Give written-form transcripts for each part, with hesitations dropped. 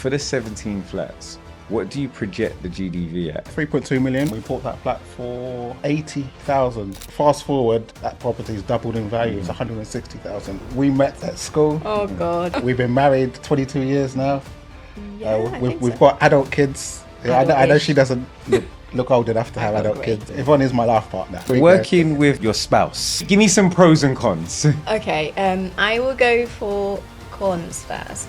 for the 17 flats, what do you project the GDV at? 3.2 million. We bought that flat for 80,000. Fast forward, that property's doubled in value. It's 160,000. We met at school. Oh God. We've been married 22 years now. Yeah, We've got adult kids. Yeah, I know she doesn't look old enough to have adult great. kids. Yvonne is my life partner. Working with your spouse, give me some pros and cons. Okay, I will go for cons first.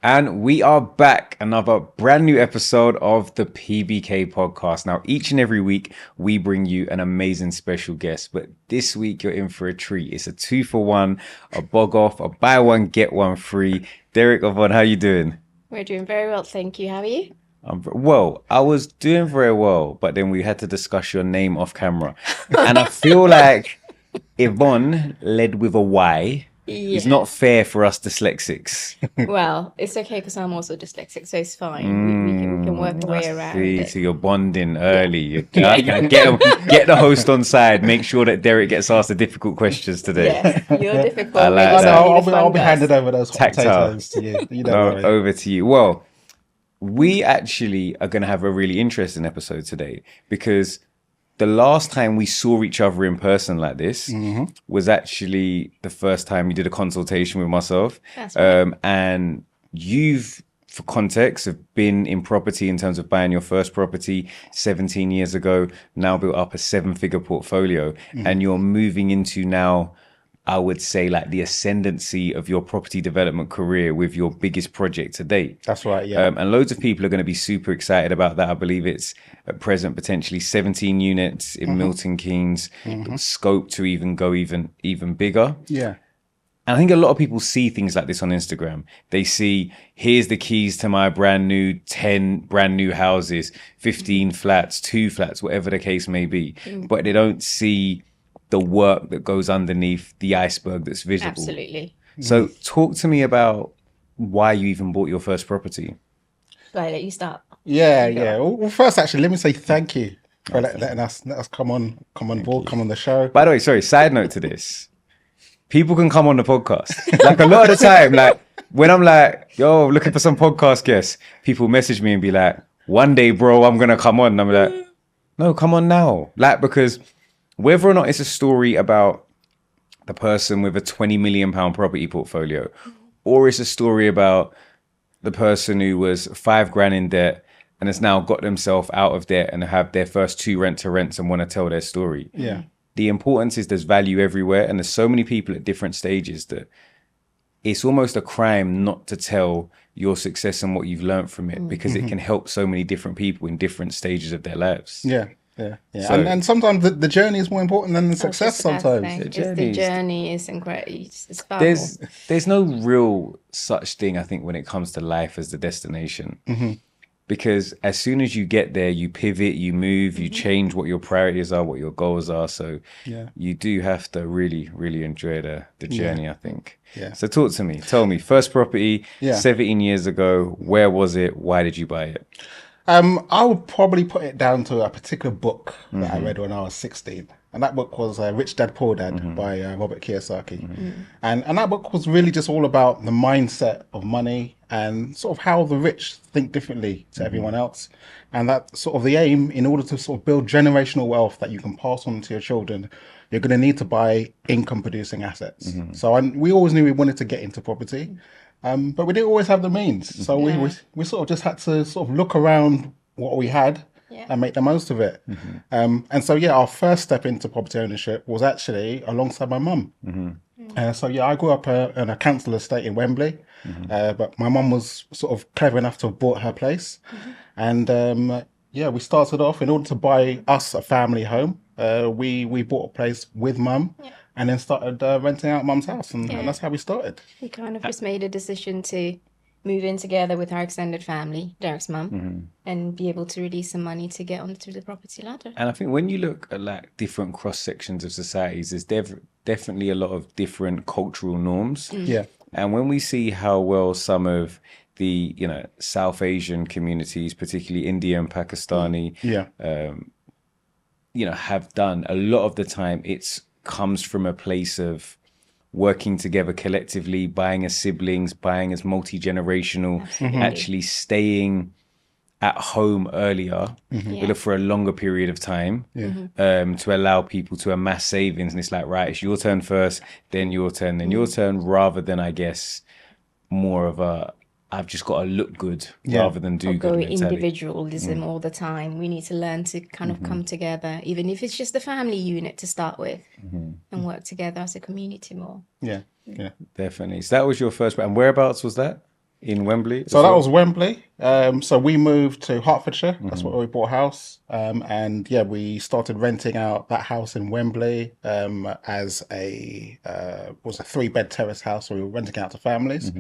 And we are back, another brand new episode of the PBK podcast. Now, each and every week, we bring you an amazing special guest. But this week, you're in for a treat. It's a 2-for-1, a bog off, a buy one, get one free. Derek, Yvonne, how you doing? We're doing very well, thank you. How are you? Well, I was doing very well, but then we had to discuss your name off camera. And I feel like Yvonne led with a Y. Yeah. It's not fair for us dyslexics. Well, it's okay because I'm also dyslexic, so it's fine. We can work our way around it. So you're bonding early. Get the host on side. Make sure that Derek gets asked the difficult questions today. Yes, you're difficult. I like that. I'll be handed over those hot Tactile. potatoes to you. You No, know, over to you. Well, we actually are going to have a really interesting episode today because the last time we saw each other in person like this was actually the first time you did a consultation with myself. That's right. And you've, for context, have been in property in terms of buying your first property 17 years ago, now built up a 7-figure portfolio, and you're moving into now, I would say, like the ascendancy of your property development career with your biggest project to date. That's right, yeah. And loads of people are going to be super excited about that. I believe it's at present potentially 17 units in Milton Keynes, scope to even go even bigger. Yeah. And I think a lot of people see things like this on Instagram. They see, here's the keys to my brand new 10 brand new houses, 15 flats, 2 flats, whatever the case may be. But they don't see the work that goes underneath the iceberg that's visible. Absolutely. So talk to me about why you even bought your first property. Right, let you start. Yeah. Well, first, actually, let me say thank you for letting us come on board, come on the show. By the way, sorry, side note to this. People can come on the podcast. Like a lot of the time, like when I'm like, yo, looking for some podcast guests, people message me and be like, one day, bro, I'm going to come on. And I'm like, no, come on now. Like, because whether or not it's a story about the person with a £20 million property portfolio, or it's a story about the person who was £5,000 in debt and has now got themselves out of debt and have their first 2 rent-to-rents and want to tell their story. Yeah. The importance is there's value everywhere, and there's so many people at different stages that it's almost a crime not to tell your success and what you've learned from it, because it can help so many different people in different stages of their lives. Yeah. So, and sometimes the journey is more important than the success sometimes. The journey is incredible. It's fun. there's no real such thing, I think, when it comes to life as the destination. Because as soon as you get there, you pivot, you move, you change what your priorities are, what your goals are. So you do have to really, really enjoy the journey, I think. Yeah. So talk to me. Tell me, first property, 17 years ago, where was it? Why did you buy it? I would probably put it down to a particular book that I read when I was 16. And that book was Rich Dad, Poor Dad by Robert Kiyosaki. And that book was really just all about the mindset of money and sort of how the rich think differently to everyone else. And that sort of the aim, in order to sort of build generational wealth that you can pass on to your children, you're going to need to buy income producing assets. So we always knew we wanted to get into property. But we didn't always have the means. So we sort of just had to sort of look around what we had and make the most of it. And so, our first step into property ownership was actually alongside my mum. I grew up in a council estate in Wembley, but my mum was sort of clever enough to have bought her place. And we started off, in order to buy us a family home, we bought a place with mum. And then started renting out mum's house, and that's how we started. We kind of just made a decision to move in together with our extended family, Derek's mum, and be able to release some money to get onto the property ladder. And I think when you look at like different cross sections of societies, there's definitely a lot of different cultural norms. And when we see how well some of the South Asian communities, particularly India and Pakistani, have done, a lot of the time it's comes from a place of working together collectively, buying as siblings, buying as multi-generational, actually staying at home earlier. We look for a longer period of time to allow people to amass savings. And it's like, right, it's your turn first, then your turn, then your turn, rather than, I guess, more of a, I've just got to look good rather than do or good go mentality. individualism all the time. We need to learn to kind of come together, even if it's just a family unit to start with, and work together as a community more. Yeah. Definitely. So that was your first, and whereabouts was that? In Wembley? So that was Wembley. So we moved to Hertfordshire. That's where we bought a house. And yeah, we started renting out that house in Wembley as a 3-bed terrace house. So we were renting out to families.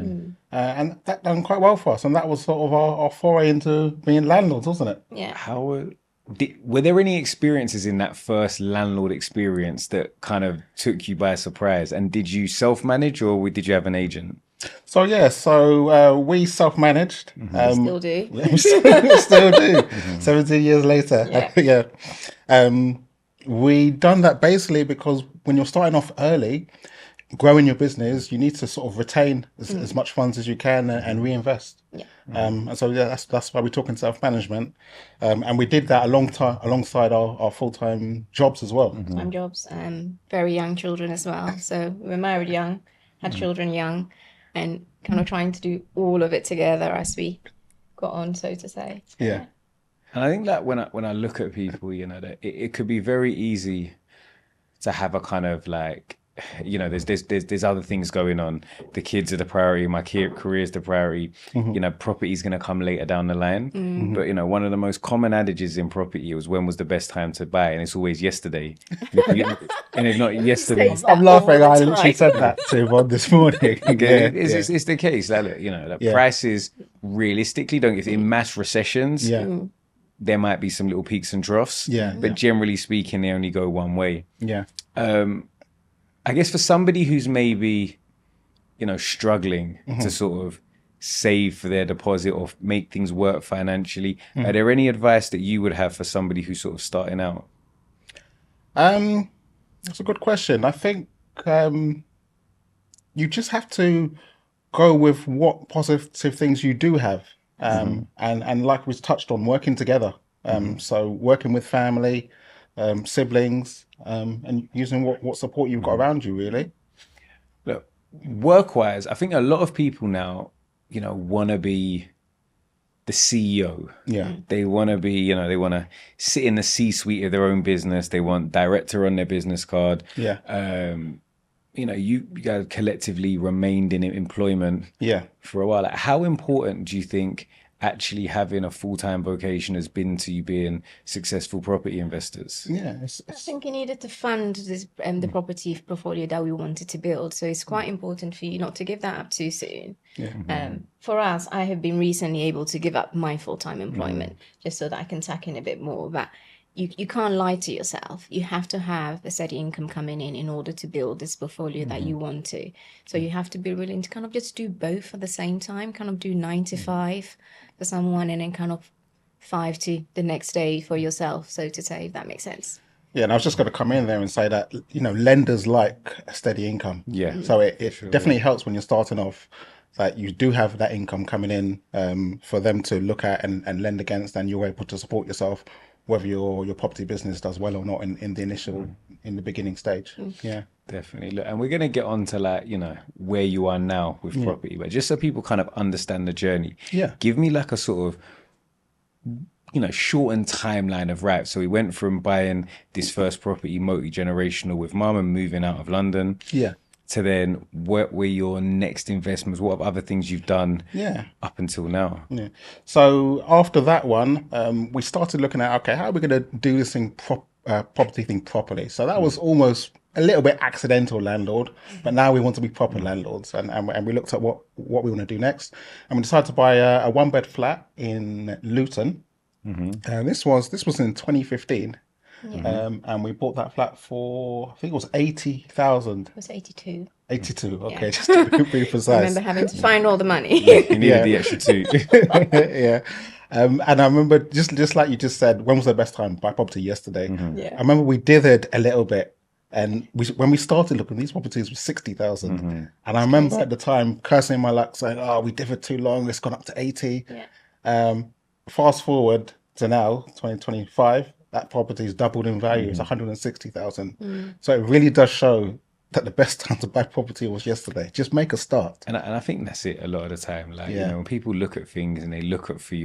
And that done quite well for us. And that was sort of our foray into being landlords, wasn't it? Yeah. Were there any experiences in that first landlord experience that kind of took you by surprise? And did you self-manage or did you have an agent? So yeah, so we self-managed. Still do. Still do. 17 years later. Yeah. We done that basically because when you're starting off early, growing your business, you need to sort of retain as much funds as you can and reinvest. Yeah. And so yeah, that's why we're talking self-management. And we did that alongside our full-time jobs as well. Full-time jobs, very young children as well. So we were married young, had children young, and kind of trying to do all of it together as we got on, so to say. Yeah. And I think that when I look at people, you know, that it could be very easy to have a kind of like, you know, there's other things going on. The kids are the priority. My career is the priority. You know, property is going to come later down the line. But, you know, one of the most common adages in property was when was the best time to buy? And it's always yesterday. And if not yesterday. I'm laughing. I literally said that to Yvonne this morning. It's the case. Like, you know, the prices realistically don't get in mass recessions. There might be some little peaks and troughs. But generally speaking, they only go one way. I guess for somebody who's maybe, you know, struggling to sort of save for their deposit or make things work financially, are there any advice that you would have for somebody who's sort of starting out? That's a good question. I think you just have to go with what positive things you do have. And like we touched on, working together. So working with family, siblings, and using what support you've got around you, really. Look, work-wise, I think a lot of people now, you know, want to be the CEO. They want to be, you know, they want to sit in the C-suite of their own business. They want director on their business card. You know, you guys collectively remained in employment for a while. Like, how important do you think actually having a full-time vocation has been to you being successful property investors? I think you needed to fund this the property portfolio that we wanted to build. So it's quite important for you not to give that up too soon. For us, I have been recently able to give up my full-time employment just so that I can tack in a bit more. But you can't lie to yourself. You have to have a steady income coming in order to build this portfolio that you want to. So you have to be willing to kind of just do both at the same time, kind of do 9 to 5 for someone and then kind of 5 to the next day for yourself, so to say, if that makes sense. Yeah, and I was just going to come in there and say that, you know, lenders like a steady income. So it definitely helps when you're starting off that you do have that income coming in for them to look at and lend against, and you're able to support yourself, whether your property business does well or not in the beginning stage. Definitely. Look, and we're going to get on to, like, you know, where you are now with property, but just so people kind of understand the journey, give me like a sort of, you know, shortened timeline of, right, so we went from buying this first property multi-generational with mum and moving out of London to then what were your next investments? What other things you've done up until now? So after that one, we started looking at, okay, how are we going to do this property thing properly? So that was almost a little bit accidental landlord, but now we want to be proper landlords, and we looked at what we want to do next, and we decided to buy a 1-bed flat in Luton. And this was in 2015. And we bought that flat for, I think it was 80,000. It was 82. 82, okay, just to be precise. I remember having to find all the money. You needed the extra 2. And I remember, just like you just said, when was the best time to buy property? Yesterday. I remember we dithered a little bit And when we started looking, these properties were 60,000. And I remember at the time cursing my luck, saying, "Oh, we did it too long. It's gone up to 80." Yeah. Fast forward to now, 2025, that property's doubled in value. It's 160,000. So it really does show that the best time to buy property was yesterday. Just make a start. And I think that's it a lot of the time. Like, you know, when people look at things and they look for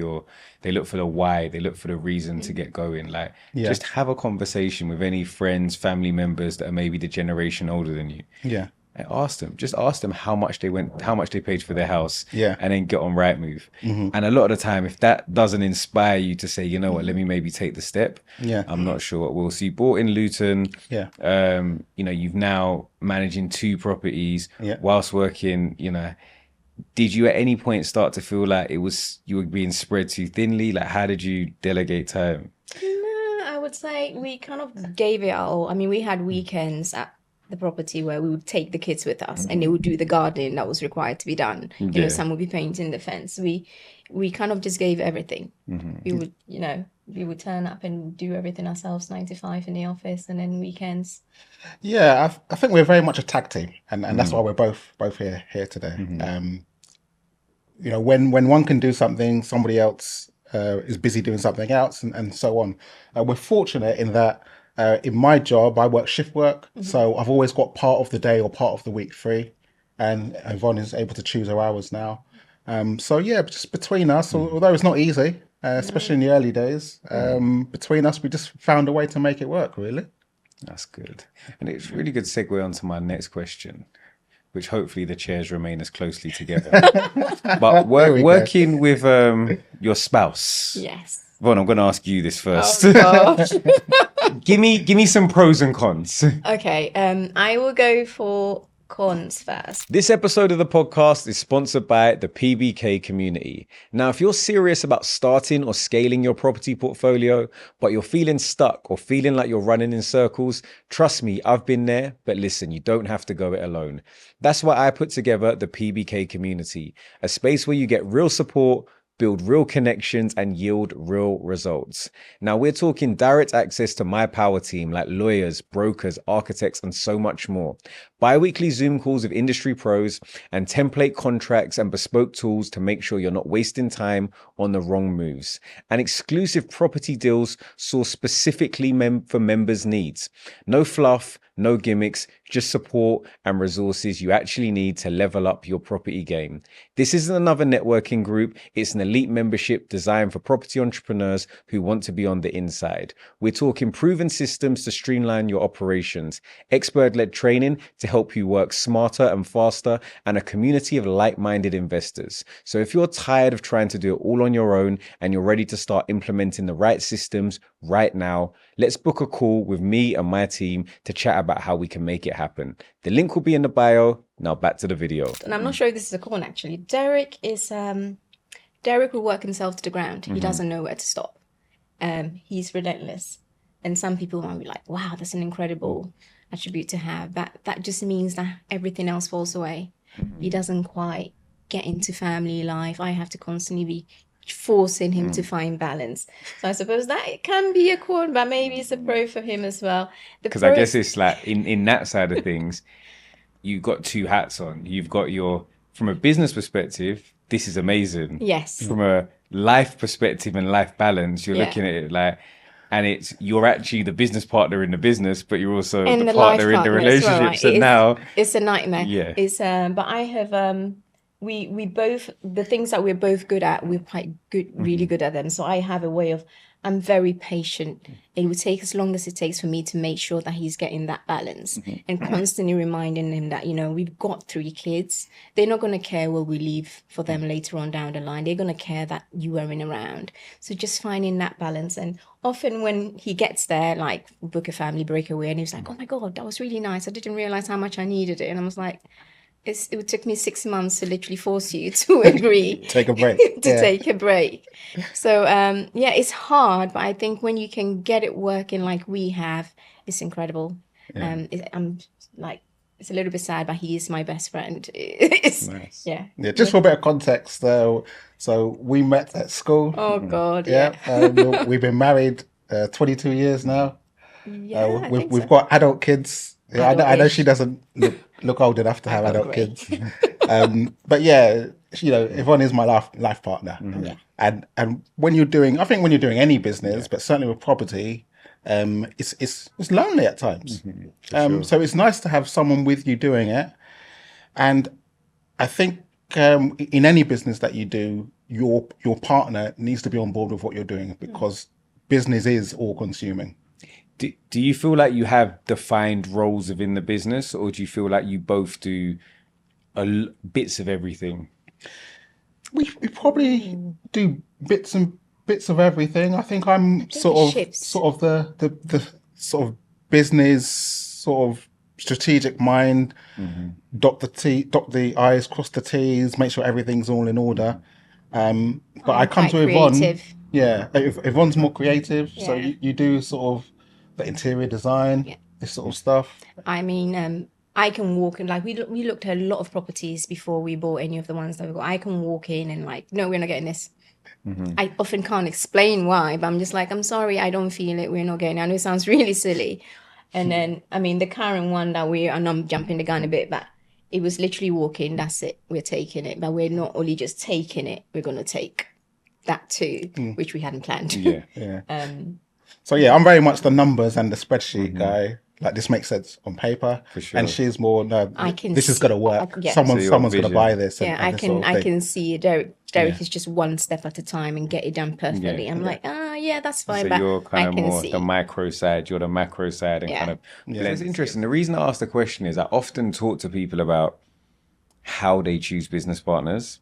the why, they look for the reason to get going. Like, just have a conversation with any friends, family members that are maybe the generation older than you. Yeah. And just ask them how much they paid for their house. Yeah. And then get on Rightmove. And a lot of the time, if that doesn't inspire you to say, you know what, let me maybe take the step. Yeah. I'm not sure what we'll see. Bought in Luton. Yeah. You know, you've now managing 2 properties whilst working, you know. Did you at any point start to feel like you were being spread too thinly? Like, how did you delegate time? No, I would say we kind of gave it our all. I mean, we had weekends at the property where we would take the kids with us and they would do the gardening that was required to be done. You know, some would be painting the fence. We kind of just gave everything. We would, you know, we would turn up and do everything ourselves, 9 to 5 in the office, and then weekends. Yeah, I think we're very much a tag team, and that's why we're both here today. You know, when one can do something, somebody else is busy doing something else, and so on. We're fortunate in that in my job, I work shift work, so I've always got part of the day or part of the week free, and Yvonne is able to choose her hours now. So yeah, just between us, although it's not easy, especially in the early days, between us, we just found a way to make it work, really. That's good. And it's a really good segue on to my next question, which hopefully the chairs remain as closely together. But working with your spouse. Yes. Yvonne, I'm going to ask you this first. Oh, gosh. Give me some pros and cons. Okay, I will go for cons first. This episode of the podcast is sponsored by the PBK community. Now, if you're serious about starting or scaling your property portfolio, but you're feeling stuck or feeling like you're running in circles, trust me, I've been there. But listen, you don't have to go it alone. That's why I put together the PBK community, a space where you get real support, build real connections, and yield real results. Now, we're talking direct access to my power team like lawyers, brokers, architects, and so much more. Bi-weekly Zoom calls with industry pros and template contracts and bespoke tools to make sure you're not wasting time on the wrong moves. And exclusive property deals sourced specifically for members' needs. No fluff, no gimmicks, just support and resources you actually need to level up your property game. This isn't another networking group. It's an elite membership designed for property entrepreneurs who want to be on the inside. We're talking proven systems to streamline your operations, expert-led training to help you work smarter and faster, and a community of like-minded investors. So if you're tired of trying to do it all on your own and you're ready to start implementing the right systems right now, let's book a call with me and my team to chat about how we can make it happen. The link will be in the bio. Now back to the video. And I'm not sure if this is a con actually. Derek will work himself to the ground. He doesn't know where to stop. He's relentless. And some people might be like, wow, that's an incredible attribute to have. That just means that everything else falls away. He doesn't quite get into family life. I have to constantly be forcing him to find balance. So I suppose that it can be a con, but maybe it's a pro for him as well. Because I guess it's like in that side of things, you've got 2 hats on. You've got from a business perspective, this is amazing. Yes. From a life perspective and life balance, you're looking at it like, and you're actually the business partner in the business, but you're also the partner in the relationship. Well, right? So now it's a nightmare. Yeah. It's but I have we both, the things that we're both good at, we're quite good, really good at them. So I have a way of, I'm very patient. It would take as long as it takes for me to make sure that he's getting that balance and constantly reminding him that, you know, we've got 3 kids. They're not going to care what we leave for them later on down the line. They're going to care that you are in around. So just finding that balance. And often when he gets there, like book a family breakaway and he's like, oh my God, that was really nice. I didn't realize how much I needed it. And I was like, it took me 6 months to literally force you to agree take a break take a break. So it's hard, but I think when you can get it working like we have, it's incredible. I'm like, it's a little bit sad, but he is my best friend. Nice. Yeah, just for a bit of context though, so we met at school. Oh God. We've been married 22 years now. We've got adult kids Yeah, I know adult-ish. she doesn't look old enough to have Oh, adult great. kids. But yeah, Yvonne is my life partner. Yeah. And when you're doing, I think when you're doing any business, but certainly with property, it's lonely at times. Sure. So it's nice to have someone with you doing it. And I think in any business that you do, your partner needs to be on board with what you're doing, because business is all consuming. Do you feel like you have defined roles within the business, or do you feel like you both do bits of everything? We probably do bits of everything. I think I'm it sort shifts. of the sort of business sort of strategic mind. Dot the I's, cross the T's, make sure everything's all in order. But I come quite to Yvonne. creative. Yeah, Yvonne's more creative, so Yeah. you do sort of the interior design, this sort of stuff. I mean, I can walk in, like we looked at a lot of properties before we bought any of the ones that we got. I can walk in and like, no, we're not getting this. I often can't explain why, but I'm just like, I'm sorry, I don't feel it. We're not getting it. I know it sounds really silly. And then, I mean, the current one that and I'm jumping the gun a bit, but it was literally walking, that's it, we're taking it. But we're not only just taking it, we're going to take that too, which we hadn't planned. Yeah. So yeah, I'm very much the numbers and the spreadsheet guy. Like, this makes sense on paper, For sure. and she's more, no, I can this is see- going to work. yeah. So Someone's you got going to vision. buy this. Yeah, and I this can sort of I thing. can see it. Derek is just one step at a time and get it done perfectly. Yeah. I'm like, yeah, that's fine. So but you're kind I of can more see. the micro side, you're the macro side, and Yeah. kind of blends. It's interesting. The reason I asked the question is I often talk to people about how they choose business partners,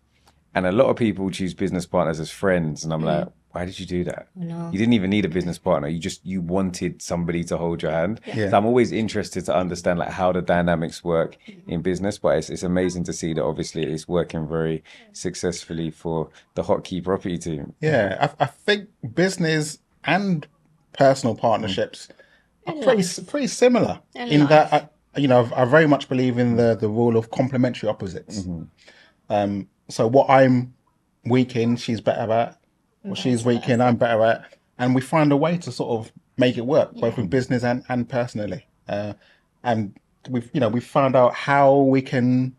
and a lot of people choose business partners as friends, and I'm like, why did you do that? know. You didn't even need a business partner. You wanted somebody to hold your hand. Yeah. So I'm always interested to understand like how the dynamics work in business. But it's amazing to see that obviously it's working very successfully for the Hotkey property team. Yeah, I think business and personal partnerships are pretty similar And in life. that I very much believe in the rule of complementary opposites. So what I'm weak in, she's better at. What she's weak in, I'm better at, and we find a way to sort of make it work, both with business and personally. And we've found out how we can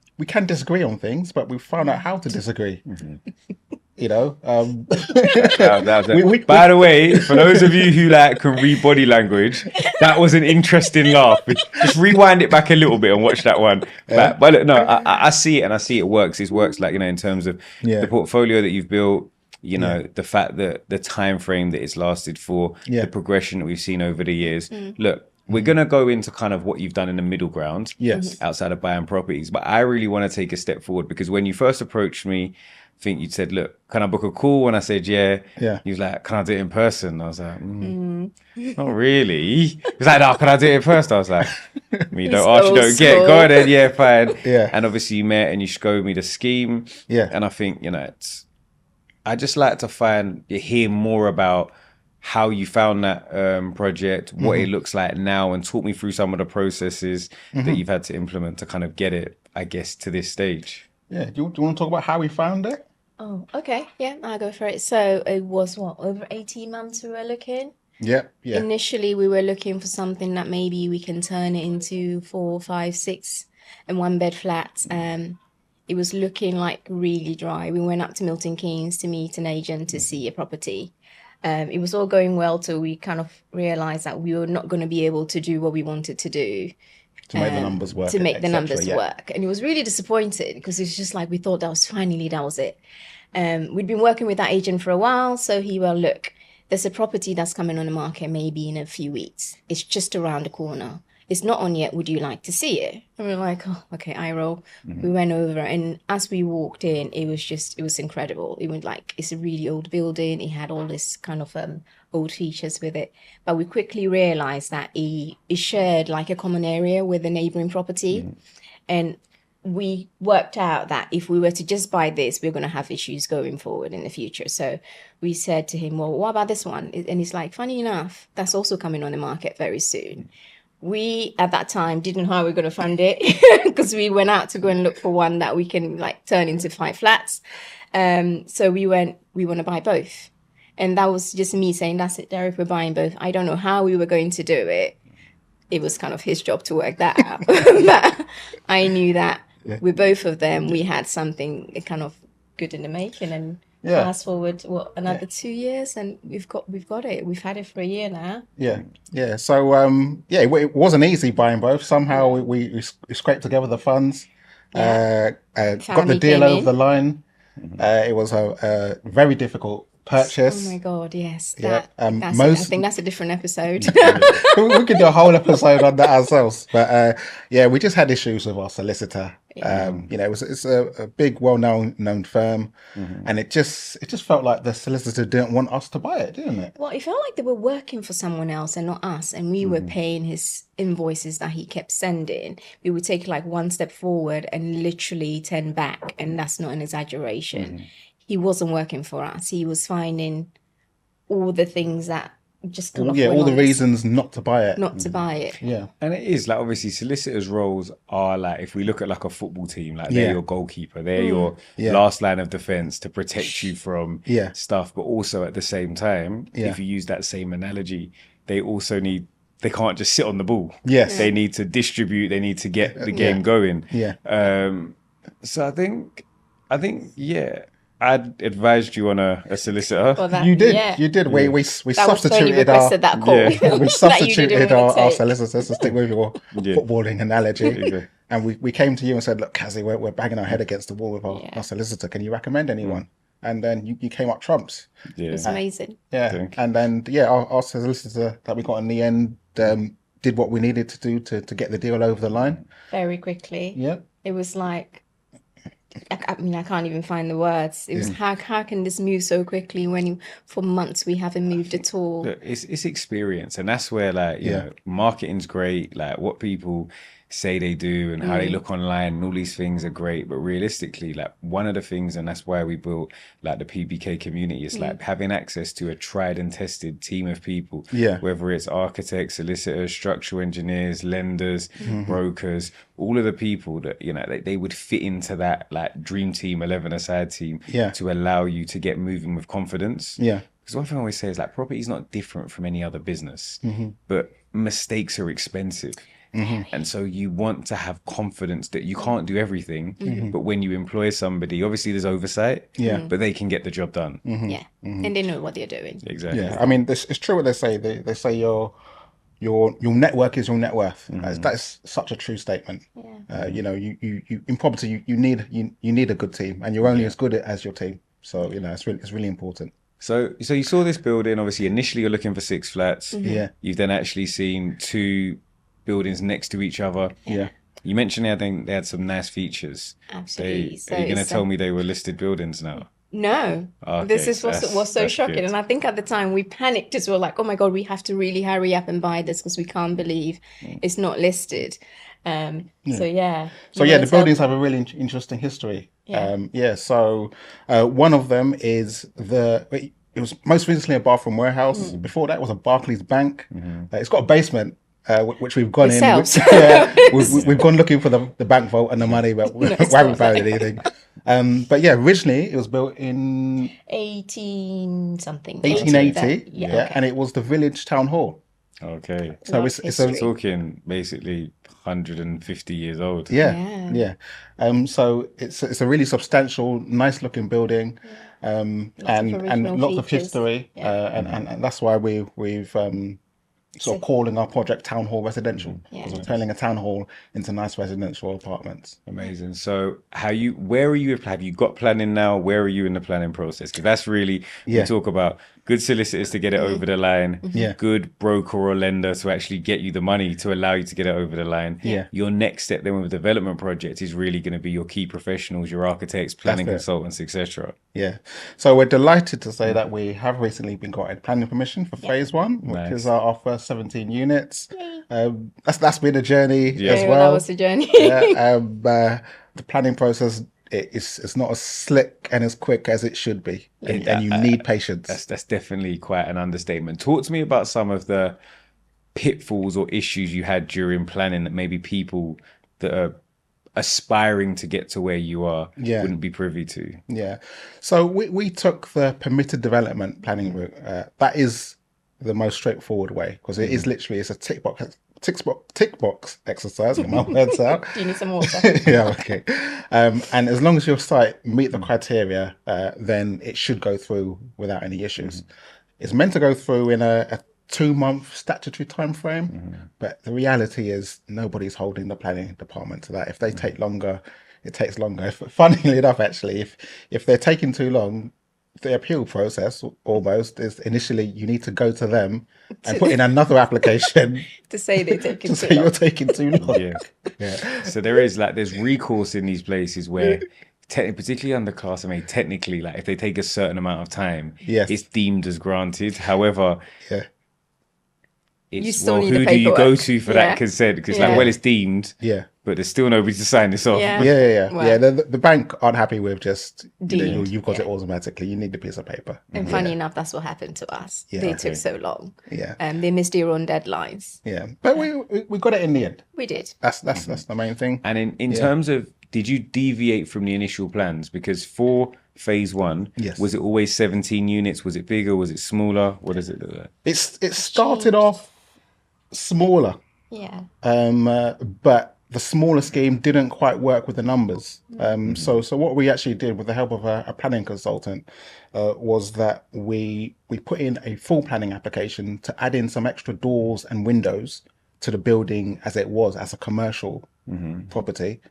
disagree on things, but we've found out how to disagree. By the way, for those of you who like can read body language, that was an interesting laugh. Just rewind it back a little bit and watch that one. But look, no, I see it, and I see it works. It works like, in terms of the portfolio that you've built, the fact that the time frame that it's lasted for, the progression that we've seen over the years. Look, we're going to go into kind of what you've done in the middle ground, outside of buying properties. But I really want to take a step forward, because when you first approached me, I think you'd said, look, can I book a call? And I said, yeah. He was like, can I do it in person? I was like, not really. He was like, no, can I do it in person? I was like, you don't ask, you don't get. Go ahead, yeah, fine. And obviously you met and you showed me the scheme. And I think, I just like to hear more about how you found that project, what it looks like now, and talk me through some of the processes that you've had to implement to kind of get it, I guess, to this stage. Yeah. Do you want to talk about how we found it? Oh, okay. Yeah, I'll go for it. So it was over 18 months we were looking? Yeah. Initially, we were looking for something that maybe we can turn it into 4, 5, 6 and 1-bed flats. It was looking like really dry. We went up to Milton Keynes to meet an agent to see a property. It was all going well till we kind of realized that we were not going to be able to do what we wanted to do. To make the numbers work. To make the etc., numbers work. And it was really disappointed, because it's just like we thought that was it. We'd been working with that agent for a while. So look, there's a property that's coming on the market maybe in a few weeks. It's just around the corner. It's not on yet. Would you like to see it? And we're like, oh, okay, eye roll. We went over, and as we walked in, it was incredible. It was like, it's a really old building. It had all this kind of old features with it. But we quickly realized that it shared like a common area with a neighboring property. And we worked out that if we were to just buy this, we're going to have issues going forward in the future. So we said to him, well, what about this one? And he's like, funny enough, that's also coming on the market very soon. We, at that time, didn't know how we were going to fund it, because we went out to go and look for one that we can like turn into 5 flats. So we want to buy both. And that was just me saying, that's it, Derek, we're buying both. I don't know how we were going to do it. it was kind of his job to work that out. But I knew that with both of them, we had something kind of good in the making. And fast forward, another 2 years, and we've got it. We've had it for a year now. Yeah. So it wasn't easy buying both. Somehow we scraped together the funds, got the deal over the line. It was a very difficult purchase. Oh my God, yes. I think that's a different episode. We could do a whole episode on that ourselves. But we just had issues with our solicitor. It's a big, well-known firm, and it just felt like the solicitor didn't want us to buy it, didn't it? Well, it felt like they were working for someone else and not us, and we were paying his invoices that he kept sending. We would take like one step forward and literally 10 back, and that's not an exaggeration. He wasn't working for us. He was finding all the things that just all the reasons not to buy it. Yeah. And it is like, obviously, solicitors' roles are like, if we look at like a football team, like they're your goalkeeper, they're your last line of defense to protect you from stuff. But also at the same time, if you use that same analogy, they can't just sit on the ball. Yes. They need to distribute, they need to get the game going. So I think I'd advised you on a solicitor. You did. We substituted our solicitors, to stick with your footballing analogy. And we came to you and said, look, Kazy, we're banging our head against the wall with our solicitor. Can you recommend anyone? And then you came up trumps. It was amazing. And then our solicitor that we got in the end did what we needed to do to get the deal over the line very quickly. It was like, I mean, I can't even find the words. It was how can this move so quickly when for months we haven't moved at all? Look, it's experience, and that's where you know, marketing's great. Like what people say they do and how they look online and all these things are great, but realistically, like one of the things, and that's why we built like the PBK community, is like having access to a tried and tested team of people, whether it's architects, solicitors, structural engineers, lenders, brokers, all of the people that, you know, they would fit into that like dream team 11-a-side team to allow you to get moving with confidence. Because one thing I always say is like property is not different from any other business, but mistakes are expensive. And so you want to have confidence that you can't do everything, but when you employ somebody, obviously there's oversight, but they can get the job done. And they know what they're doing. Exactly. I mean, it's true what they say. They say your network is your net worth. That's such a true statement. You know, you in property you need a good team, and you're only as good as your team. So you know, it's really important. So you saw this building. Obviously, initially you're looking for 6 flats. You've then actually seen 2 buildings next to each other. You mentioned I think they had some nice features. Absolutely. Are you going to tell me they were listed buildings now? No. Okay, this is what was so shocking. Good. And I think at the time we panicked as well, like, oh my God, we have to really hurry up and buy this because we can't believe it's not listed. So the buildings have a really interesting history. So one of them is it was most recently a bathroom warehouse. Before that was a Barclays bank. It's got a basement. Which we've gone we've gone looking for the bank vault and the money, but we haven't found anything. But originally it was built in 1880. And it was the village town hall. Okay, so we're talking basically 150 years old. So it's a really substantial, nice looking building, and lots of history, and that's why we've sort of calling our project Town Hall Residential, because we're turning a town hall into nice residential apartments. Amazing. So where are you? Have you got planning now? Where are you in the planning process? Because that's really, we talk about good solicitors to get it over the line, good broker or lender to actually get you the money to allow you to get it over the line. Your next step then with a development project is really going to be your key professionals, your architects, planning consultants, etc. So we're delighted to say that we have recently been granted planning permission for phase 1, which is our first 17 units. That's been a journey as well. That was a journey. The planning process, it's not as slick and as quick as it should be, and you need patience. That's definitely quite an understatement. Talk to me about some of the pitfalls or issues you had during planning that maybe people that are aspiring to get to where you are wouldn't be privy to. So we took the permitted development planning route. That is the most straightforward way, because it is literally, it's a tick box tick box exercise. Get my words out. Do you need some water? Yeah, okay. And as long as your site meet the criteria, then it should go through without any issues. It's meant to go through in a 2-month statutory time frame, but the reality is nobody's holding the planning department to that. If they take longer, it takes longer. Funnily enough, actually, if they're taking too long, the appeal process almost is initially you need to go to them and put in another application To say they're taking to too say long. you're taking too long. Yeah. So there's recourse in these places where, particularly under Class MA, technically, like if they take a certain amount of time, Yes. it's deemed as granted. However, Yeah. it's You still need who the do you go paperwork. to for Yeah. that consent? Because Yeah. like, well, it's deemed, Yeah. but there's still nobody to sign this off. Yeah. Yeah. Wow. Yeah. The bank aren't happy with just Deemed, you've got yeah. it automatically. You need the piece of paper. And funny enough, that's what happened to us. Yeah, They okay. took so long. Yeah. They missed their own deadlines. Yeah. But we got it in the end. We did. That's the main thing. And in terms of, did you deviate from the initial plans? Because for phase 1, Yes. was it always 17 units? Was it bigger? Was it smaller? What does it look like? It started off smaller, Yeah. but the smaller scheme didn't quite work with the numbers. So what we actually did with the help of a planning consultant was that we put in a full planning application to add in some extra doors and windows to the building as it was, as a commercial property.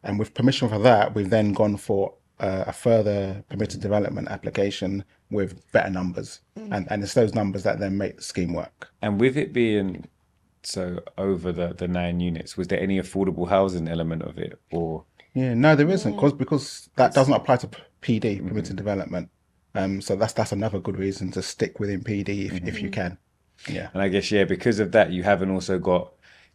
And with permission for that, we've then gone for a further permitted development application with better numbers. And it's those numbers that then make the scheme work. And with it being so over the 9 units, was there any affordable housing element of it? Or Yeah, no, there isn't, because that doesn't apply to PD, permitted development. So that's another good reason to stick within PD if you can. Yeah. And I guess, yeah, because of that, you haven't also got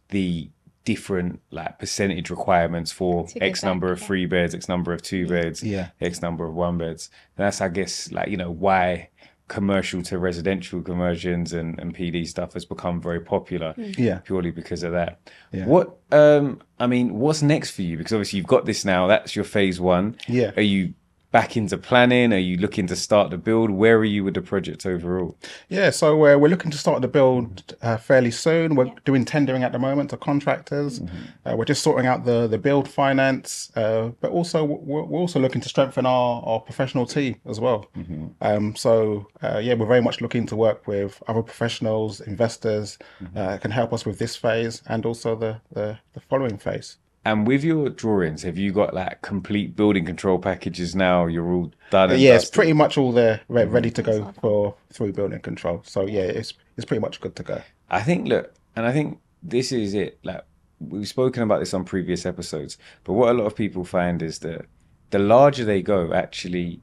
the different like percentage requirements for To X get number back, of yeah. 3 beds, X number of 2 beds, Yeah. X number of 1 beds. And that's, I guess, like, you know, why commercial to residential conversions and PD stuff has become very popular Yeah. purely because of that. Yeah. What, I mean, what's next for you? Because obviously you've got this now, that's your phase 1. Yeah. Are you back into planning? Are you looking to start the build? Where are you with the project overall? Yeah, so we're looking to start the build fairly soon. We're doing tendering at the moment to contractors. We're just sorting out the build finance, but also we're also looking to strengthen our professional team as well. Yeah, we're very much looking to work with other professionals, investors, can help us with this phase and also the following phase. And with your drawings, have you got like complete building control packages now? You're all done and Yeah, it's dusted? pretty much all there, ready to go through building control. So yeah, it's pretty much good to go. I think, look, and I think this is it. Like, we've spoken about this on previous episodes, but what a lot of people find is that the larger they go, actually,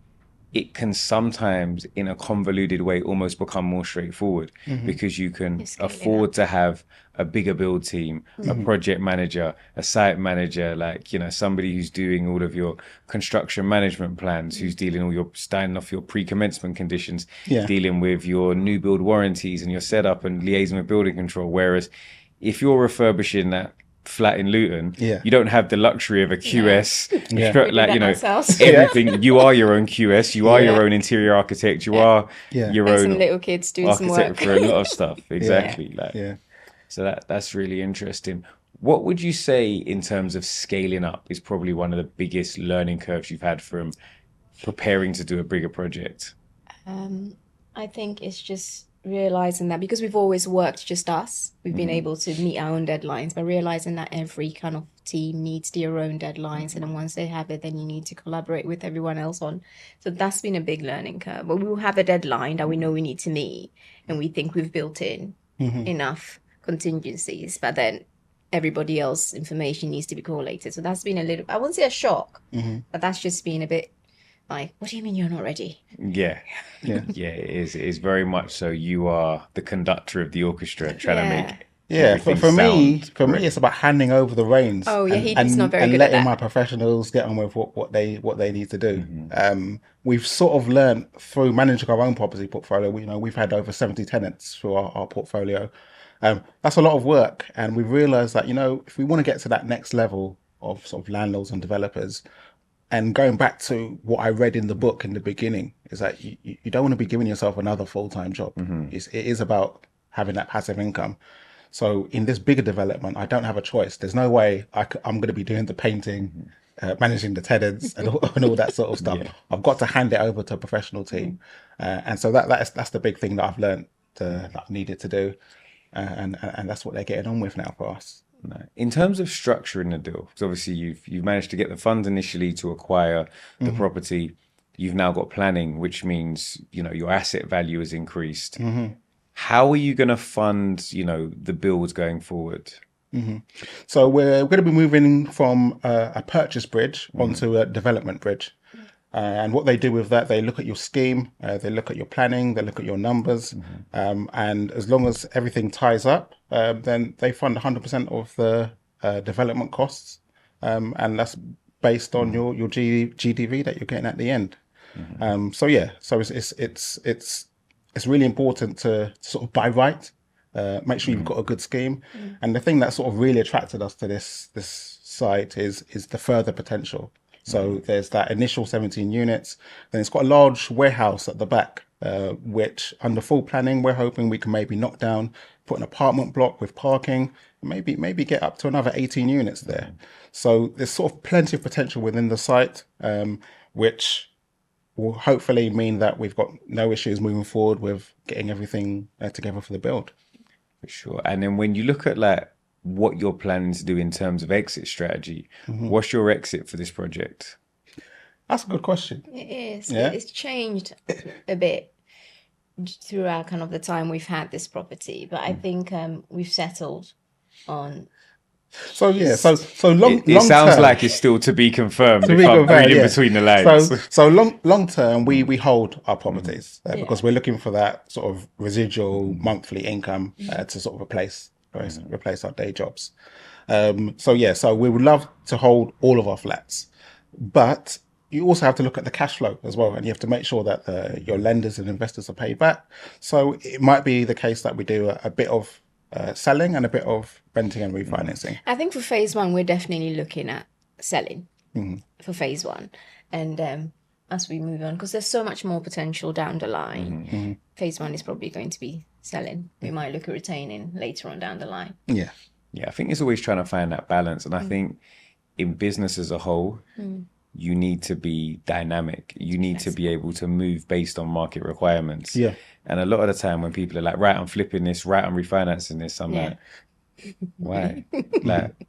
it can sometimes, in a convoluted way, almost become more straightforward because you can scale it afford to have a bigger build team, a project manager, a site manager, like, you know, somebody who's doing all of your construction management plans, who's dealing all your signing off your pre-commencement conditions, Yeah. dealing with your new build warranties and your setup and liaising with building control. Whereas if you're refurbishing that flat in Luton, Yeah. you don't have the luxury of a QS, Yeah. stru- We did like, that you know, ourselves. everything. You are your own QS, you are Yeah. your own interior architect, you are Yeah. your And some own little kids doing some architect work. for a lot of stuff. Exactly. Like, Yeah. so that's really interesting. What would you say in terms of scaling up is probably one of the biggest learning curves you've had from preparing to do a bigger project? I think it's just realizing that because we've always worked just us, we've been able to meet our own deadlines, but realizing that every kind of team needs their own deadlines. And then once they have it, then you need to collaborate with everyone else on. So that's been a big learning curve. But we will have a deadline that we know we need to meet, and we think we've built in enough contingencies, but then everybody else's information needs to be collated. So that's been a little, I wouldn't say a shock, but that's just been a bit like, what do you mean you're not ready? Yeah. Yeah. Yeah, it is. It is very much so. You are the conductor of the orchestra trying to make Yeah, for everything me, sound for correct. me, it's about handing over the reins. Oh, yeah, and, he's not very and good at letting that. my professionals get on with what they need to do. We've sort of learned through managing our own property portfolio. We've had over 70 tenants through our portfolio. That's a lot of work, and we've realised that if we want to get to that next level of sort of landlords and developers. And going back to what I read in the book in the beginning, is that you don't want to be giving yourself another full-time job. It is about having that passive income. So in this bigger development, I don't have a choice. There's no way I'm going to be doing the painting, managing the tenants and all that sort of stuff. I've got to hand it over to a professional team. And so that's the big thing that I've learned that I needed to do. And that's what they're getting on with now for us. No. In terms of structuring the deal, because obviously you've managed to get the funds initially to acquire the property. You've now got planning, which means, your asset value has increased. How are you going to fund, the builds going forward? So we're going to be moving from a purchase bridge onto a development bridge. And what they do with that, they look at your scheme, they look at your planning, they look at your numbers. And as long as everything ties up, then they fund 100% of the development costs. And that's based on your GDV that you're getting at the end. So it's really important to sort of buy right, make sure you've got a good scheme. And the thing that sort of really attracted us to this site is the further potential. So there's that initial 17 units. Then it's got a large warehouse at the back, which under full planning, we're hoping we can maybe knock down, put an apartment block with parking, maybe get up to another 18 units there. So there's sort of plenty of potential within the site, which will hopefully mean that we've got no issues moving forward with getting everything together for the build. For sure. And then when you look at what you're planning to do in terms of exit strategy, what's your exit for this project? That's a good question. It is. Yeah. It's changed a bit throughout kind of the time we've had this property, but I think we've settled on. So long. It long sounds term, like it's still to be confirmed. to If be I'm confirmed, reading yeah. between the lines. So long term, we hold our properties because we're looking for that sort of residual monthly income to sort of replace our day jobs. So we would love to hold all of our flats, but you also have to look at the cash flow as well, and you have to make sure that your lenders and investors are paid back. So it might be the case that we do a bit of selling and a bit of renting and refinancing. I think for phase one, we're definitely looking at selling for phase one. And as we move on, because there's so much more potential down the line, phase one is probably going to be selling. We might look at retaining later on down the line. Yeah. I think it's always trying to find that balance. And I think in business as a whole, you need to be dynamic. You need to be able to move based on market requirements. Yeah. And a lot of the time when people are like, right, I'm flipping this, right, I'm refinancing this, I'm like, why?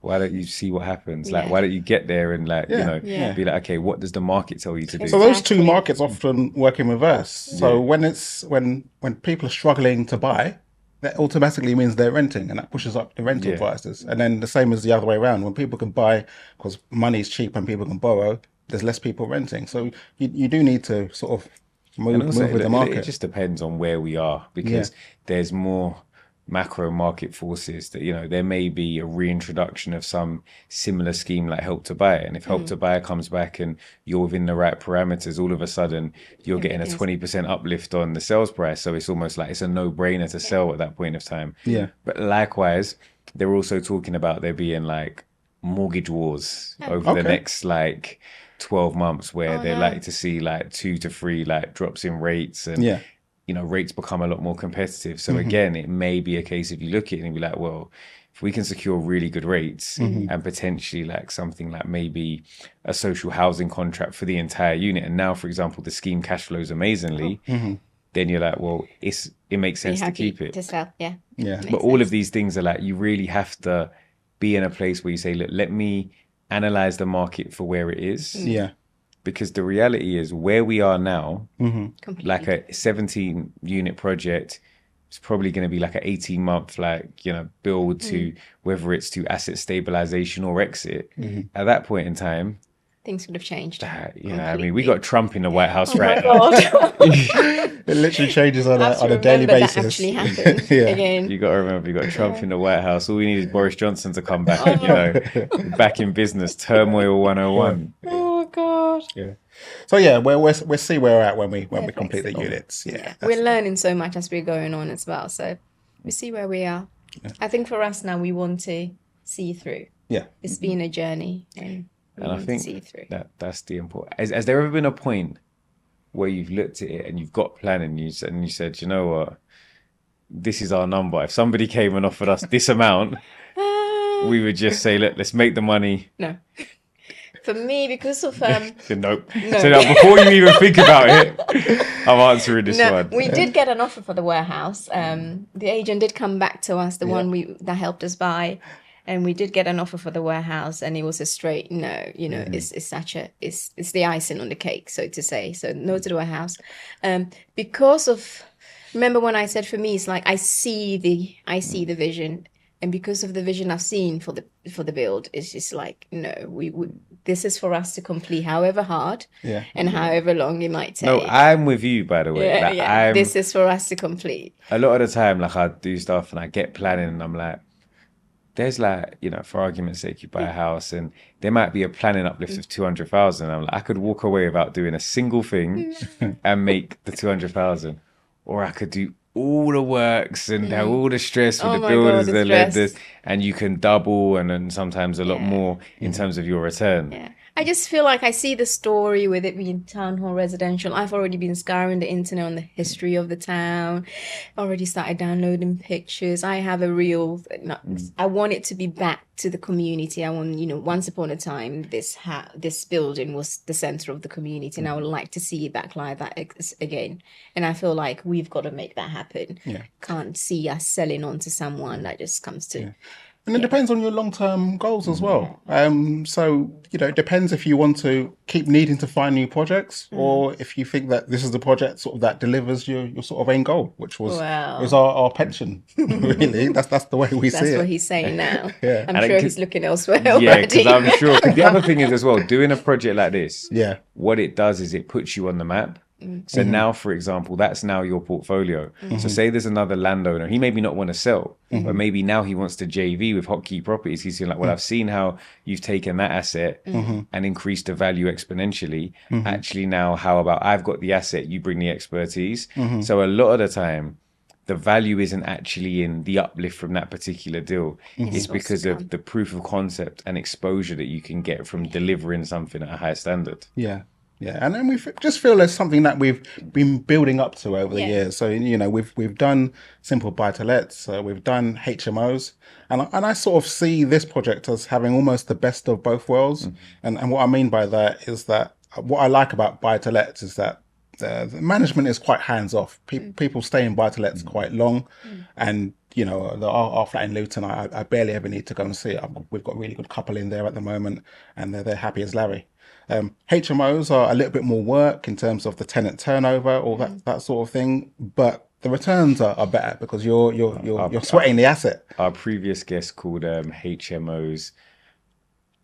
Why don't you see what happens? Why don't you get there and be like, okay, what does the market tell you to do? So those two markets often work in reverse. So when people are struggling to buy, that automatically means they're renting, and that pushes up the rental prices. And then the same as the other way around. When people can buy because money is cheap and people can borrow, there's less people renting. So you do need to sort of move with the market. It just depends on where we are, because there's more macro market forces that, there may be a reintroduction of some similar scheme like Help to Buy. And if Help to Buy comes back and you're within the right parameters, all of a sudden you're getting a 20% uplift on the sales price. So it's almost like it's a no-brainer to sell at that point of time. Yeah. But likewise, they're also talking about there being mortgage wars over the next 12 months where they're likely to see 2 to 3 drops in rates, and rates become a lot more competitive. So again, it may be a case if you look at it and be like, well, if we can secure really good rates and potentially something like maybe a social housing contract for the entire unit, and now, for example, the scheme cash flows amazingly, then you're like, well, it makes sense to keep it. To sell, yeah. But all of these things are you really have to be in a place where you say, look, let me analyze the market for where it is. Yeah. Because the reality is where we are now, Completely. a 17 unit project, it's probably going to be an 18-month build to whether it's to asset stabilization or exit. At that point in time, things would have changed. I mean, we got Trump in the White House right now. It literally changes on a daily basis. That actually happened again. You got to remember, you got Trump in the White House. All we need is Boris Johnson to come back, back in business. Turmoil 101. Oh God. Yeah. So we'll see where we're at when we complete the units. We're learning so much as we're going on as well. So we see where we are. Yeah. I think for us now, we want to see through. Yeah. It's been a journey, and I think that's the important. Has there ever been a point where you've looked at it and you've got planning and you said, you know what, this is our number. If somebody came and offered us this amount, we would just say, look, let's make the money. No. For me, because of Nope. So now, before you even think about it, I'm answering this one. We did get an offer for the warehouse. The agent did come back to us, the one that helped us buy, and we did get an offer for the warehouse, and it was a straight no. You know, it's the icing on the cake, so to say. So no to the warehouse, because of. Remember when I said for me, it's like I see the vision. And because of the vision I've seen for the build, it's just like, no, this is for us to complete, however hard and however long it might take. No, I'm with you, by the way. This is for us to complete. A lot of the time, like I do stuff and I get planning and I'm like, there's like, you know, for argument's sake, you buy a house and there might be a planning uplift of 200,000. I'm like, I could walk away without doing a single thing and make the 200,000, or I could do all the works and have all the stress with the builders, the lenders, and you can double and then sometimes a lot more in terms of your return. Yeah. I just feel like I see the story with it being town hall residential. I've already been scouring the internet on the history of the town, already started downloading pictures. I have a real, I want it to be back to the community. I want, you know, once upon a time, this building was the center of the community, and I would like to see it back like that again. And I feel like we've got to make that happen. Yeah. Can't see us selling on to someone that just comes to... Yeah. And it depends on your long-term goals as well. So, you know, it depends if you want to keep needing to find new projects or if you think that this is the project sort of that delivers your sort of end goal, which was is our pension, really. That's the way we see it. That's what he's saying now. Yeah. I'm sure he's looking elsewhere already. Yeah, because I'm sure. Cause the other thing is as well, doing a project like this, what it does is it puts you on the map. So now, for example, that's now your portfolio. So say there's another landowner, he maybe not want to sell, but maybe now he wants to JV with Hotkey Properties. He's like, well, I've seen how you've taken that asset and increased the value exponentially. Actually, now how about I've got the asset, you bring the expertise. So a lot of the time, the value isn't actually in the uplift from that particular deal. It's because of the proof of concept and exposure that you can get from delivering something at a high standard. Yeah, and then we just feel there's something that we've been building up to over the years. So, you know, we've done simple buy-to-lets, we've done HMOs, and I sort of see this project as having almost the best of both worlds. And what I mean by that is that what I like about buy-to-lets is that the management is quite hands-off. People stay in buy-to-lets quite long, and you know, our flat in Luton, I barely ever need to go and see it. We've got a really good couple in there at the moment, and they're happy as Larry. HMOs are a little bit more work in terms of the tenant turnover, all that sort of thing, but the returns are better because you're sweating the asset. Our previous guest called HMOs,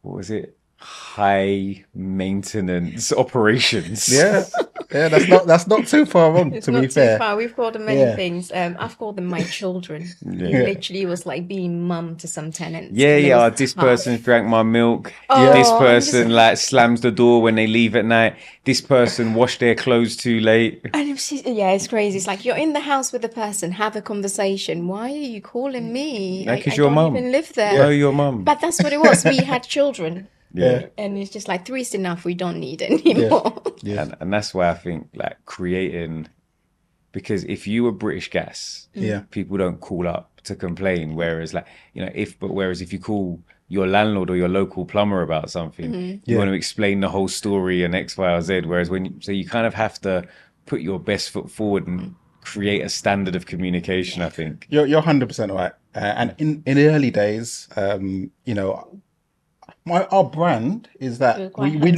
what was it? High maintenance operations. Yeah, that's not too far wrong. It's to not be too fair, far. We've called them many things. I've called them my children. Literally, was like being mum to some tenants. This person drank my milk. This person like slams the door when they leave at night. This person washed their clothes too late. And it's crazy. It's like you're in the house with the person, have a conversation. Why are you calling me? Because your mum. Even live there. No, your mum. But that's what it was. We had children. Yeah. And it's just like 3's enough. We don't need anymore. Yeah. And that's why I think like creating, because if you were British Gas, people don't call up to complain. Whereas like, you know, whereas if you call your landlord or your local plumber about something, you want to explain the whole story and X, Y, or Z. Whereas so you kind of have to put your best foot forward and create a standard of communication, I think. You're 100% right. And in the early days, you know, our brand is that we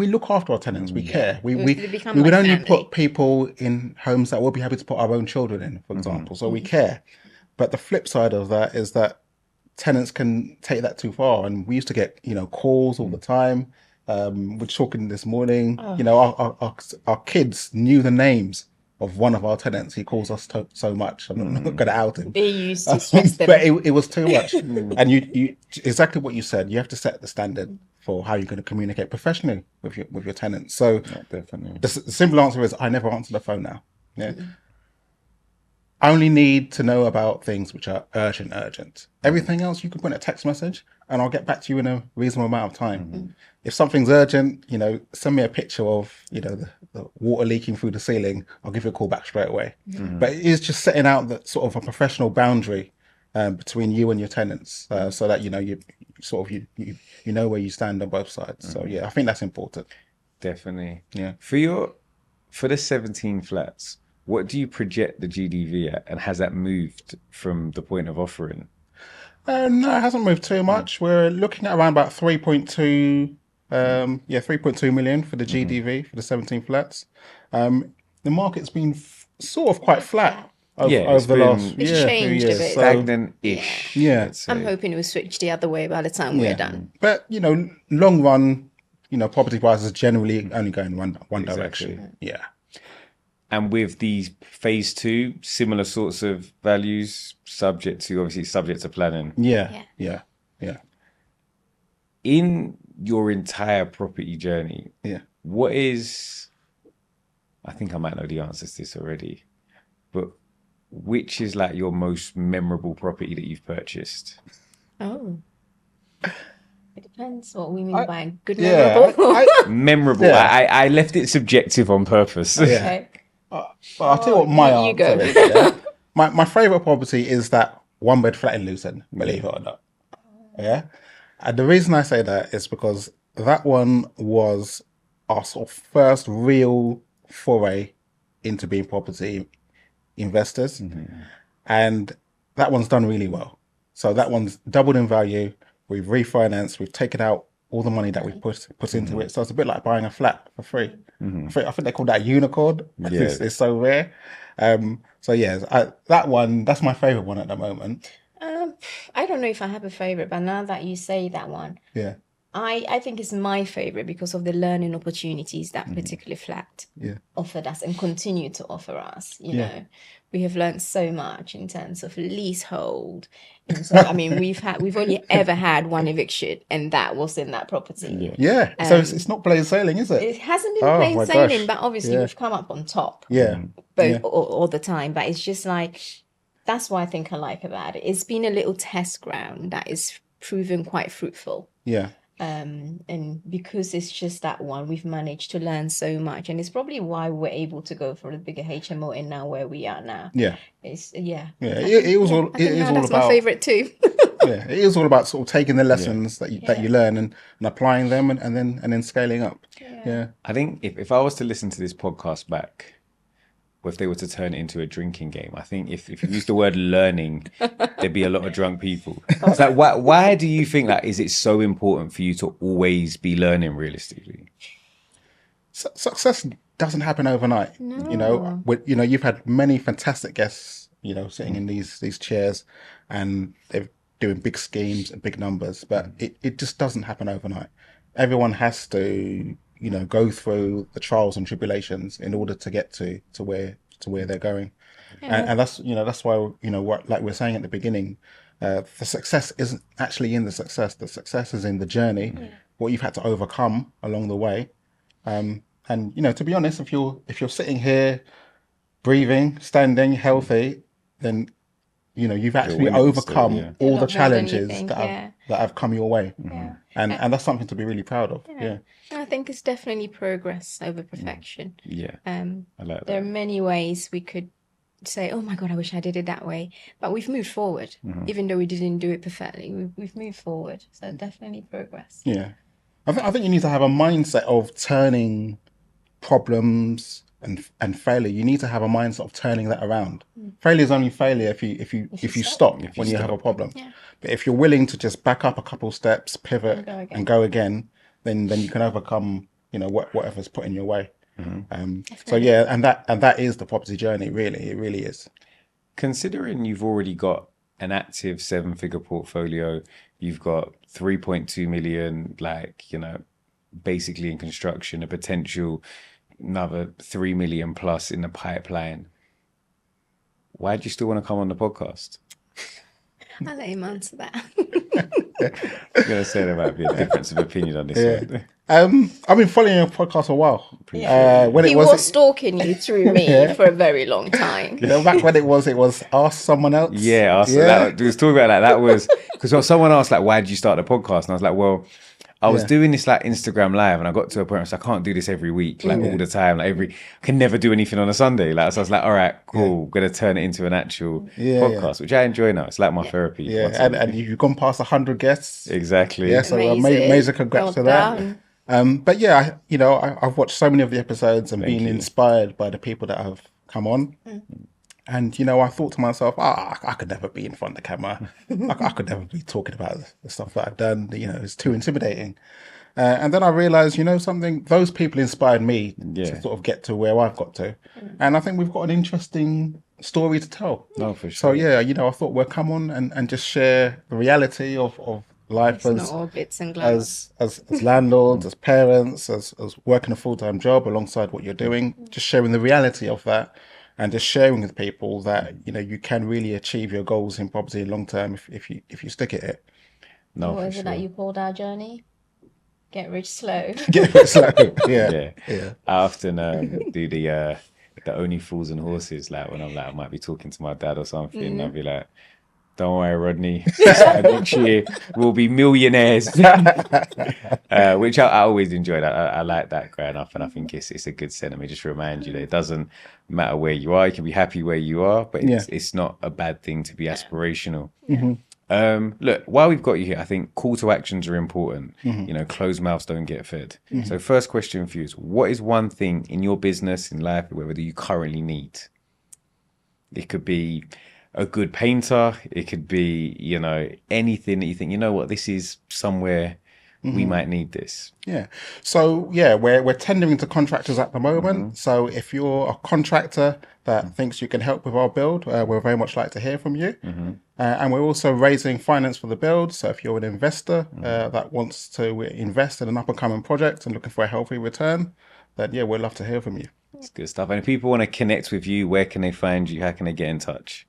look after our tenants. We care. We would only put people in homes that we'll be happy to put our own children in, for example. So we care. But the flip side of that is that tenants can take that too far, and we used to get, you know, calls all the time. We're talking this morning. You know, our kids knew the names of one of our tenants. He calls us so much. I'm not going to out him. They used to stress them. But it was too much. And you exactly what you said. You have to set the standard for how you're going to communicate professionally with your tenants. So definitely. The simple answer is I never answer the phone now. Yeah. I only need to know about things which are urgent. Everything else you can put in a text message. and I'll get back to you in a reasonable amount of time. If something's urgent, send me a picture of, the water leaking through the ceiling. I'll give you a call back straight away. But it is just setting out that sort of a professional boundary between you and your tenants, so that you sort of you know where you stand on both sides. So yeah, I think that's important. Definitely. Yeah. For the 17 flats, what do you project the GDV at, and has that moved from the point of offering? No, it hasn't moved too much. We're looking at around about 3.2, 3.2 million for the GDV for the 17 flats. The market's been sort of quite flat over the last It's few changed a years. bit. Stagnant-ish. Yeah. let's say. I'm hoping it will switch the other way by the time we're done. But long run, property prices generally only go in one direction. Yeah. And with these phase 2, similar sorts of values, subject to planning. Yeah. In your entire property journey, what is, I think I might know the answers to this already, but which is like your most memorable property that you've purchased? Oh. It depends what we mean by good memorable. Memorable. Yeah. I left it subjective on purpose. Okay. But I'll tell you what my you answer go. is. Yeah? My favourite property is that 1-bed flat in Luton, believe it or not. Yeah. And the reason I say that is because that one was our sort of first real foray into being property investors. And that one's done really well. So that one's doubled in value. We've refinanced. We've taken out all the money that we've put into it. So it's a bit like buying a flat for free. I think they call that a unicorn. Yeah. It's so rare. So yeah, that one, that's my favourite one at the moment. I don't know if I have a favorite, but now that you say that one, Yeah. I think it's my favorite because of the learning opportunities that particular flat offered us and continue to offer us. You know, we have learned so much in terms of leasehold. And so, I mean, we've only ever had one eviction, and that was in that property. Yeah. So it's not plain sailing, is it? It hasn't been plain my sailing, gosh. but obviously we've come up on top. Yeah. Both all the time. But it's just like, that's what I think I like about it. It's been a little test ground that is proven quite fruitful. Yeah. And because it's just that one, we've managed to learn so much, and it's probably why we're able to go for a bigger HMO and now where we are now. Yeah. It's It was all. It is all that's about. my favorite too. Yeah, it is all about sort of taking the lessons that you learn and applying them and then scaling up. Yeah. I think if I was to listen to this podcast back, or if they were to turn it into a drinking game, I think if you use the word learning, there'd be a lot of drunk people. It's like, why do you think that? Is it so important for you to always be learning realistically? Success doesn't happen overnight. No. You've had many fantastic guests, sitting in these chairs, and they're doing big schemes and big numbers, but it just doesn't happen overnight. Everyone has to go through the trials and tribulations in order to get to where they're going. And that's why, like we were saying at the beginning, the success isn't actually in the success. The success is in the journey, what you've had to overcome along the way. And to be honest, if you're sitting here breathing, standing, healthy, then you've actually overcome all the challenges that have come your way. And that's something to be really proud of. Yeah. I think it's definitely progress over perfection. Yeah. I like that. There are many ways we could say, oh my God, I wish I did it that way. But we've moved forward, even though we didn't do it perfectly. We've moved forward. So definitely progress. Yeah. I think you need to have a mindset of turning problems and failure. You need to have a mindset of turning that around. Failure is only failure if you stop when you have a problem. Yeah. But if you're willing to just back up a couple steps, pivot and go again, then you can overcome whatever's put in your way. So yeah, and that is the property journey. Really, it really is. Considering you've already got an active 7-figure portfolio, you've got 3.2 million, basically in construction, a potential another 3 million plus in the pipeline. Why do you still want to come on the podcast? I'll let him answer that. I'm going to say there might be a difference of opinion on this one. I've been following your podcast a while. When he was stalking you through me for a very long time. Back when it was Ask Someone Else. Yeah, we was talking about that. That was Because someone asked, like, why did you start the podcast? And I was like, well, I was Yeah. doing this like Instagram live, and I got to a point where I was like, I can't do this every week, like all the time. Like I can never do anything on a Sunday. Like, so I was like, all right, cool. Gonna turn it into an actual podcast, which I enjoy now. It's like my therapy. Yeah, and you've gone past 100 guests. Exactly. Yeah, so Amazing. major congrats Well to that. done. But yeah, I've watched so many of the episodes and been inspired by the people that have come on. And, I thought to myself, I could never be in front of the camera. I could never be talking about the stuff that I've done. It's too intimidating. And then I realized, something, those people inspired me to sort of get to where I've got to. And I think we've got an interesting story to tell. No, for sure. So, yeah, I thought we'll come on and just share the reality of life It's not all bits and glamours. as landlords, as parents, as working a full-time job alongside what you're doing, just sharing the reality of that. And just sharing with people that you can really achieve your goals in property long term if you stick at it. No, What for is it sure. that you called our journey? Get rich slow. Get it slow. Yeah. I often do the only fools and horses. Like when I'm like, I might be talking to my dad or something, and I'll be like, "Don't worry, Rodney. Next year we'll be millionaires." Which I always enjoy. That I like that growing up, and I think it's a good sentiment. Just remind you that it doesn't matter where you are. You can be happy where you are, but it's not a bad thing to be aspirational. Look, while we've got you here, I think call to actions are important. Closed mouths don't get fed. So first question for you is, what is one thing in your business, in life, whether you currently need? It could be a good painter. It could be, anything that you think, this is somewhere we might need this. Yeah. So we're tendering to contractors at the moment. So if you're a contractor that thinks you can help with our build, we'd very much like to hear from you. And we're also raising finance for the build. So if you're an investor that wants to invest in an up and coming project and looking for a healthy return, then we'd love to hear from you. It's good stuff. And if people want to connect with you, where can they find you? How can they get in touch?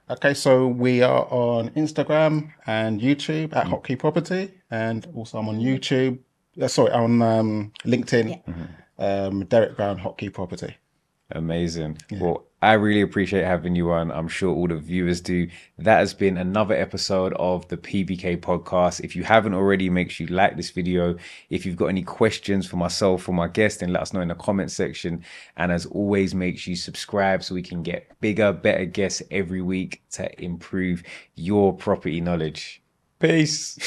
Okay, so we are on Instagram and YouTube at Hotkey Property, and also I'm on YouTube. On LinkedIn, Derek Brown, Hotkey Property. Amazing. Well, I really appreciate having you on. I'm sure all the viewers do. That has been another episode of the PBK podcast. If you haven't already, make sure you like this video. If you've got any questions for myself or my guest, then let us know in the comment section. And as always, make sure you subscribe so we can get bigger, better guests every week to improve your property knowledge. Peace.